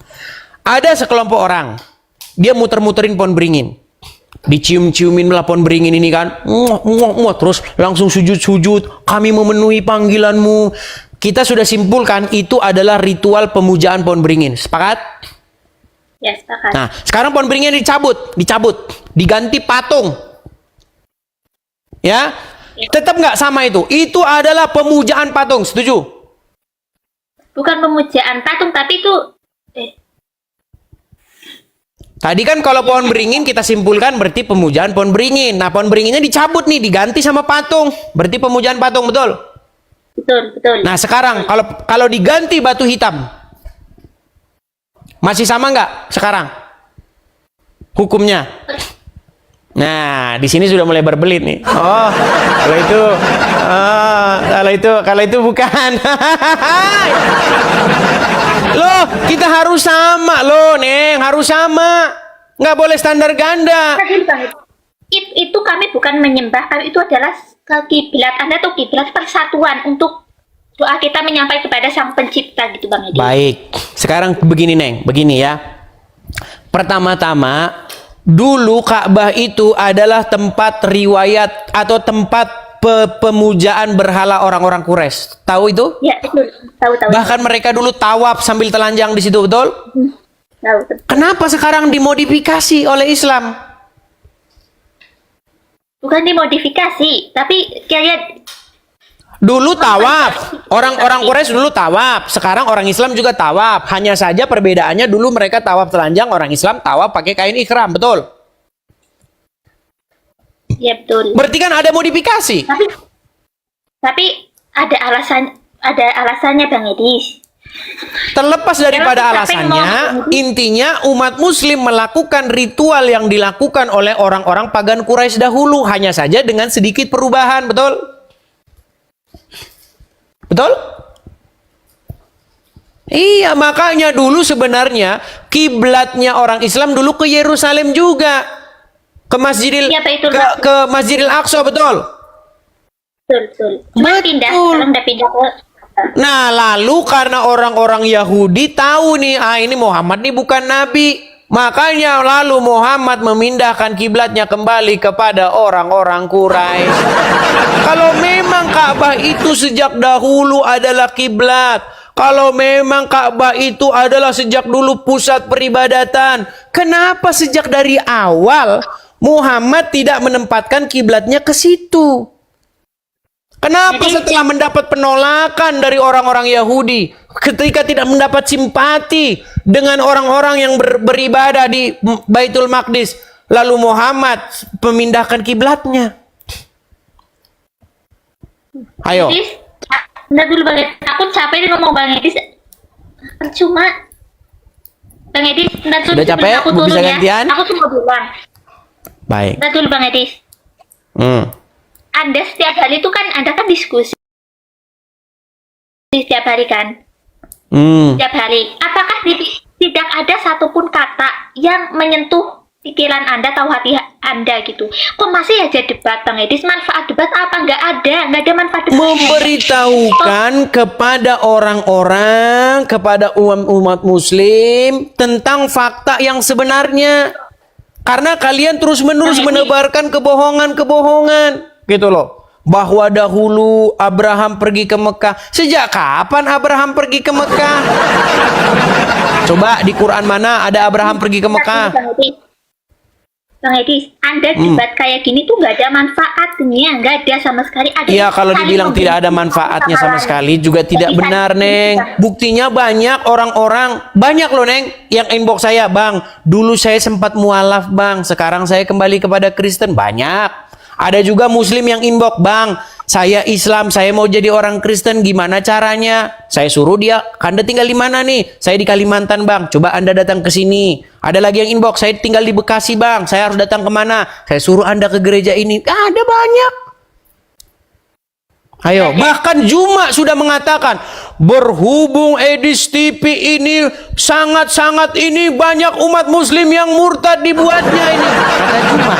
Ada sekelompok orang, dia muter-muterin pohon beringin. Dicium-ciumin lah pohon beringin ini kan. Terus langsung sujud-sujud. Kami memenuhi panggilanmu. Kita sudah simpulkan itu adalah ritual pemujaan pohon beringin. Sepakat? Ya, sepakat. Nah, sekarang pohon beringin dicabut, diganti patung. Ya? Tetap nggak sama itu. Itu adalah pemujaan patung, setuju? Bukan pemujaan patung, tapi itu Tadi kan kalau pohon beringin kita simpulkan berarti pemujaan pohon beringin. Nah, pohon beringinnya dicabut nih, diganti sama patung. Berarti pemujaan patung, betul? Betul. Nah, sekarang kalau diganti batu hitam, masih sama nggak sekarang hukumnya? Nah, di sini sudah mulai berbelit nih. Oh, kalau itu bukan. Loh, kita harus sama loh, Neng, harus sama. Nggak boleh standar ganda. Itu kami bukan menyembah, kami itu adalah kiblat. Anda tuh kiblat persatuan untuk doa kita menyampaikan kepada Sang Pencipta gitu Bang Edi. Baik, sekarang begini Neng, begini ya. Pertama-tama, dulu Ka'bah itu adalah tempat riwayat atau tempat pemujaan berhala orang-orang Quraisy. Tahu itu? Ya, betul. Tahu. Bahkan mereka dulu tawaf sambil telanjang di situ, betul? Tahu. Betul. Kenapa sekarang dimodifikasi oleh Islam? Bukan dimodifikasi, tapi kayak Dulu tawaf, orang-orang Quraisy dulu tawaf, sekarang orang Islam juga tawaf. Hanya saja perbedaannya dulu mereka tawaf telanjang, orang Islam tawaf pakai kain ihram, betul? ya betul. Berarti kan ada modifikasi. Tapi ada alasannya Bang Edi. Terlepas daripada Siapa yang alasannya, mau- intinya umat muslim melakukan ritual yang dilakukan oleh orang-orang pagan Quraisy dahulu, hanya saja dengan sedikit perubahan, betul? Betul? Iya, makanya dulu sebenarnya kiblatnya orang Islam dulu ke Yerusalem juga. Ke Masjidil Iya, Pak, itu. ke Masjidil Aqsa, betul? Betul. Cuma pindah, Betul. sekarang udah pindah ke Nah, lalu karena orang-orang Yahudi tahu nih, ini Muhammad nih bukan nabi. Makanya lalu Muhammad memindahkan kiblatnya kembali kepada orang-orang Quraisy. Kalau memang Ka'bah itu sejak dahulu adalah kiblat, kalau memang Ka'bah itu adalah sejak dulu pusat peribadatan, kenapa sejak dari awal Muhammad tidak menempatkan kiblatnya ke situ? Kenapa setelah mendapat penolakan dari orang-orang Yahudi, ketika tidak mendapat simpati dengan orang-orang yang beribadah di Baitul Maqdis, lalu Muhammad memindahkan kiblatnya? Ayo. Edis, bentar dulu Bang Edis. Aku capek nih ngomong Bang Edis. Percuma. Bang Edis, bentar dulu. Udah capek? Aku Mau bisa turun ya. gantian? Aku tunggu bilang. Baik. Bentar dulu Bang Edis. Anda setiap hari itu kan Anda kan diskusi setiap hari kan? Setiap hari. Apakah tidak ada satupun kata yang menyentuh pikiran Anda atau hati Anda gitu? Kok masih aja debat Bang Edis? Manfaat debat apa? Nggak ada manfaat debat. Memberitahukan kepada orang-orang, kepada umat muslim tentang fakta yang sebenarnya. Karena kalian terus-menerus menebarkan kebohongan-kebohongan, gitu loh. Bahwa dahulu Abraham pergi ke Mekah. Sejak kapan Abraham pergi ke Mekah? Coba di Quran mana ada Abraham pergi ke Mekah? Bang Edis, Anda debat kayak gini tuh nggak ada manfaatnya, nggak ada sama sekali. Iya, kalau dibilang tidak ada manfaatnya sama sekali juga tidak benar, Neng. Buktinya banyak orang-orang, banyak loh, Neng, yang inbox saya, Bang, dulu saya sempat mualaf, Bang, sekarang saya kembali kepada Kristen. Banyak. Ada juga Muslim yang inbox, Bang, saya Islam, saya mau jadi orang Kristen, gimana caranya? Saya suruh dia, Anda tinggal di mana nih? Saya di Kalimantan, Bang, coba Anda datang ke sini. Ada lagi yang inbox, saya tinggal di Bekasi, Bang, saya harus datang kemana? Saya suruh Anda ke gereja ini. Ada banyak. Ayo, bahkan Juma sudah mengatakan, berhubung Edis TV ini sangat-sangat ini banyak umat muslim yang murtad dibuatnya ini. Kata Juma.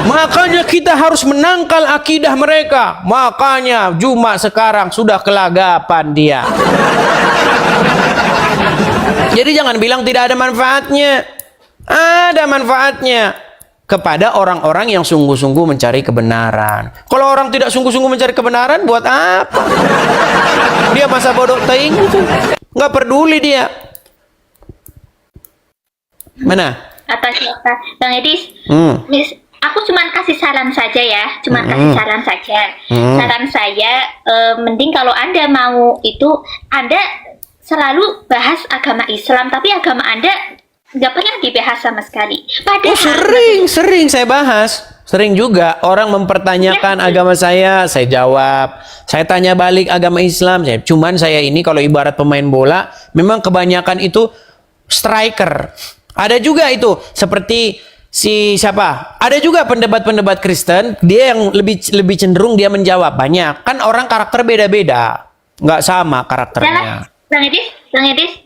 Makanya kita harus menangkal akidah mereka. Makanya Juma sekarang sudah kelagapan dia. Jadi jangan bilang tidak ada manfaatnya. Ada manfaatnya. Kepada orang-orang yang sungguh-sungguh mencari kebenaran. Kalau orang tidak sungguh-sungguh mencari kebenaran, buat apa? Dia masa bodoh teing itu. Nggak peduli dia. Mana? Kata siapa? Bang Edis, aku cuma kasih saran saja ya. Kasih saran saja. Saran saya, mending kalau Anda mau itu, Anda selalu bahas agama Islam, tapi agama Anda nggak pernah dibahas sama sekali. Padahal Sering saya bahas. Sering juga orang mempertanyakan agama saya jawab. Saya tanya balik agama Islam. Cuman saya ini kalau ibarat pemain bola, memang kebanyakan itu striker. Ada juga itu seperti si siapa? Ada juga pendebat-pendebat Kristen, dia yang lebih cenderung dia menjawab banyak. Kan orang karakter beda-beda, nggak sama karakternya. Bang Edis,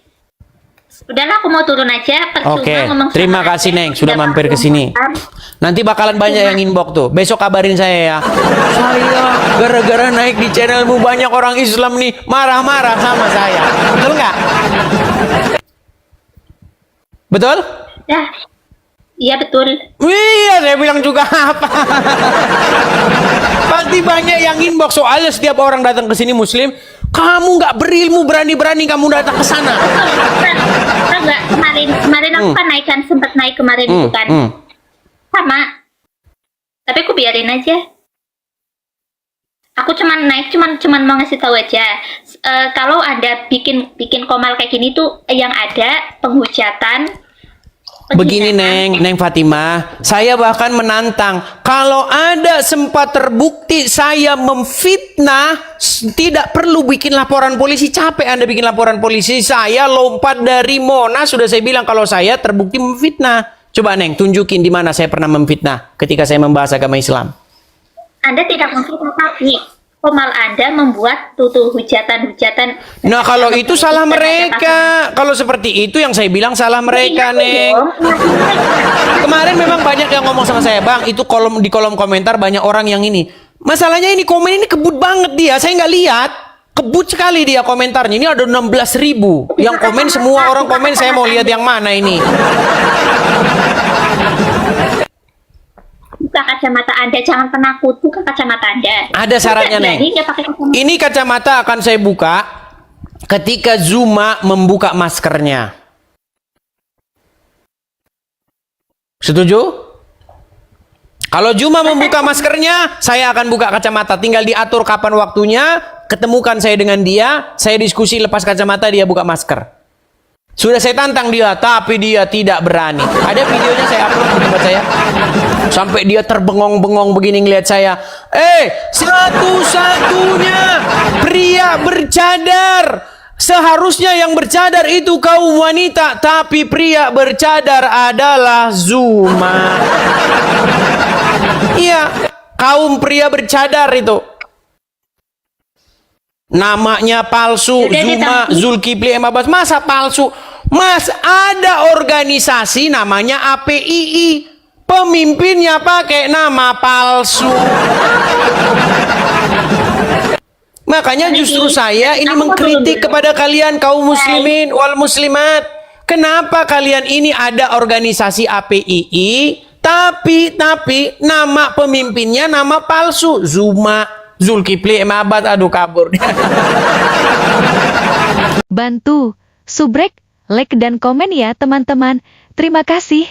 Udahlah, aku mau turun aja. Percuma Oke, ngomong sama terima Anda. kasih Neng sudah Udah mampir ke pasti sini. ngomong. Nanti bakalan banyak yang inbox tuh. Besok kabarin saya ya. Saya gara-gara naik di channelmu banyak orang Islam nih marah-marah sama saya. Betul nggak? Betul? Ya, iya betul. Iya, saya bilang juga apa? Pasti banyak yang inbox soalnya setiap orang datang ke sini Muslim, kamu nggak berilmu, berani-berani kamu datang ke sana. Betul nggak? Kemarin aku kan naik kan, sempat naik kemarin itu kan. Sama. Tapi aku biarin aja. Aku cuman naik, cuman mau ngasih tahu aja. Kalau Anda bikin komal kayak gini tuh yang ada penghujatan. Begini Neng Fatimah, saya bahkan menantang kalau ada sempat terbukti saya memfitnah, tidak perlu bikin laporan polisi. Capek Anda bikin laporan polisi. Saya lompat dari Monas, sudah saya bilang kalau saya terbukti memfitnah. Coba Neng tunjukin di mana saya pernah memfitnah ketika saya membahas agama Islam. Anda tidak memfitnah, tapi komal Anda membuat hujatan-hujatan. Nah kalau itu salah mereka. Kalau seperti itu yang saya bilang salah mereka Neng. Kemarin memang banyak yang ngomong sama saya, Bang, itu di kolom komentar banyak orang yang ini. Masalahnya ini komen ini kebut banget dia, saya nggak lihat. Kebut sekali dia komentarnya. Ini ada 16.000 yang komen, semua orang komen, saya mau lihat yang mana ini. Buka kacamata Anda, jangan penakut. Buka kacamata Anda. Ada syaratnya Neng. Ini kacamata akan saya buka ketika Zuma membuka maskernya. Setuju? Kalau Zuma membuka maskernya, saya akan buka kacamata. Tinggal diatur kapan waktunya, ketemukan saya dengan dia, saya diskusi lepas kacamata, dia buka masker. Sudah saya tantang dia, tapi dia tidak berani. Ada videonya saya upload di tempat saya. Sampai dia terbengong-bengong begini ngeliat saya. Satu-satunya pria bercadar. Seharusnya yang bercadar itu kaum wanita, tapi pria bercadar adalah Zuma. Iya, kaum pria bercadar itu. Namanya palsu, Zuma, Zulkifli M. Abbas. Masa palsu? Mas, ada organisasi namanya APII. Pemimpinnya pakai nama palsu. Makanya justru saya ini mengkritik kepada kalian kaum muslimin wal muslimat. Kenapa kalian ini ada organisasi APII, tapi nama pemimpinnya nama palsu, Zuma, Zulkifli M. Abbas. Aduh, kabur. Bantu, subrek, like dan komen ya teman-teman. Terima kasih.